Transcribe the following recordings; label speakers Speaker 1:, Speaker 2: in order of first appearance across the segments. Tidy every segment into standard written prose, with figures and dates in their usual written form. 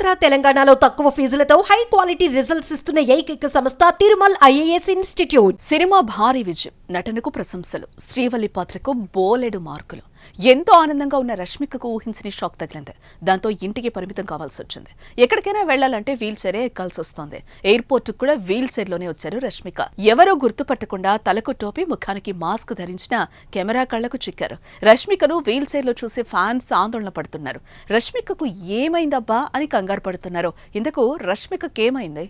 Speaker 1: ఆంధ్ర తెలంగాణలో తక్కువ ఫీజులతో high quality results ఇస్తున్న ఏకైక సంస్థ తిరుమల్ ఐఏఎస్ ఇన్స్టిట్యూట్.
Speaker 2: సినిమా భారీ విజయం, నటనకు ప్రశంసలు, శ్రీవల్లి పాత్రకు బోలెడు మార్కులు. ఎంతో ఆనందంగా ఉన్న రష్మికకు ఊహించని షాక్ తగిలింది. దాంతో ఇంటికి పరిమితం కావాల్సి వచ్చింది. ఎక్కడికైనా వెళ్లాలంటే వీల్ చైరే ఎక్కాల్సి వస్తోంది. ఎయిర్పోర్ట్ కు కూడా వీల్ చైర్లోనే వచ్చారు రష్మిక. ఎవరో గుర్తుపట్టకుండా తలకు టోపీ, ముఖానికి మాస్క్ ధరించిన కెమెరా కళ్లకు చిక్కారు. రష్మికను వీల్ చైర్లో చూసి ఫ్యాన్స్ ఆందోళన పడుతున్నారు. రష్మికకు ఏమైందబ్బా అని కంగారు పడుతున్నారు. ఇందుకు రష్మికకేమైంది?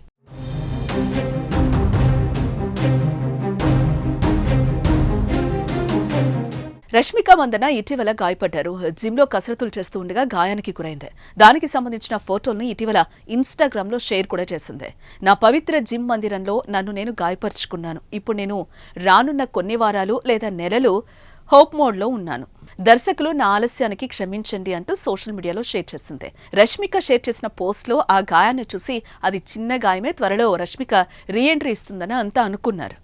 Speaker 2: రష్మిక మందన ఇటీవల గాయపడ్డారు. జిమ్లో కసరత్తులు చేస్తూ ఉండగా గాయానికి గురైంది. దానికి సంబంధించిన ఫోటోల్ని ఇటీవల ఇన్స్టాగ్రామ్లో షేర్ కూడా చేసింది. నా పవిత్ర జిమ్ మందిరంలో నన్ను నేను గాయపరుచుకున్నాను. ఇప్పుడు నేను రానున్న కొన్ని వారాలు లేదా నెలలు హోప్ మోడ్లో ఉన్నాను. దర్శకులు నా ఆలస్యానికి క్షమించండి అంటూ సోషల్ మీడియాలో షేర్ చేసింది. రష్మిక షేర్ చేసిన పోస్ట్లో ఆ గాయాన్ని చూసి అది చిన్న గాయమే, త్వరలో రష్మిక రీఎంట్రీ ఇస్తుందని అంతా అనుకున్నారు.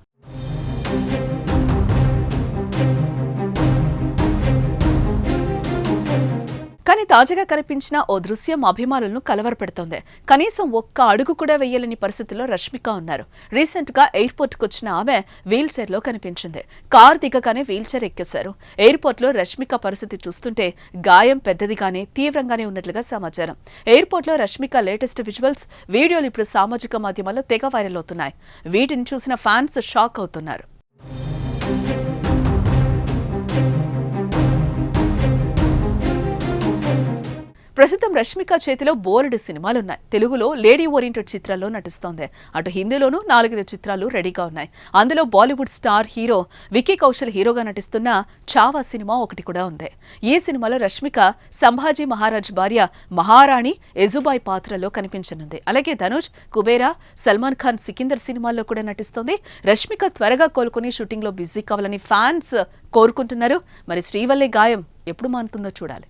Speaker 2: కానీ తాజాగా కనిపించిన ఓ దృశ్యం అభిమానులను కలవరపెడుతోంది. కనీసం ఒక్క అడుగు కూడా వెయ్యలేని పరిస్థితుల్లో రష్మిక ఉన్నారు. రీసెంట్ గా ఎయిర్పోర్ట్ కు వచ్చిన ఆమె వీల్ చైర్ లో కనిపించింది. కార్ దిగగానే వీల్ చైర్ ఎక్కేశారు. ఎయిర్పోర్ట్ లో రష్మిక పరిస్థితి చూస్తుంటే గాయం పెద్దదిగానే, తీవ్రంగానే ఉన్నట్లుగా సమాచారం. ఎయిర్పోర్ట్ లో రష్మిక లేటెస్ట్ విజువల్స్, వీడియోలు ఇప్పుడు సామాజిక మాధ్యమాల్లో తెగ వైరల్ అవుతున్నాయి. వీటిని చూసిన ఫ్యాన్స్ షాక్ అవుతున్నారు. ప్రస్తుతం రష్మిక చేతిలో బోలెడు సినిమాలున్నాయి. తెలుగులో లేడీ ఓరియంటెడ్ చిత్రాల్లో నటిస్తోంది. అటు హిందీలోనూ 4-5 చిత్రాలు రెడీగా ఉన్నాయి. అందులో బాలీవుడ్ స్టార్ హీరో విక్కీ కౌశల్ హీరోగా నటిస్తున్న చావా సినిమా ఒకటి కూడా ఉంది. ఈ సినిమాలో రష్మిక సంభాజీ మహారాజ్ భార్య మహారాణి ఎజుబాయ్ పాత్రలో కనిపించనుంది. అలాగే ధనుష్, కుబేరా, సల్మాన్ ఖాన్ సికిందర్ సినిమాల్లో కూడా నటిస్తోంది. రష్మిక త్వరగా కోలుకుని షూటింగ్ లో బిజీ కావాలని ఫ్యాన్స్ కోరుకుంటున్నారు. మరి శ్రీవల్లి గాయం ఎప్పుడు మానుతుందో చూడాలి.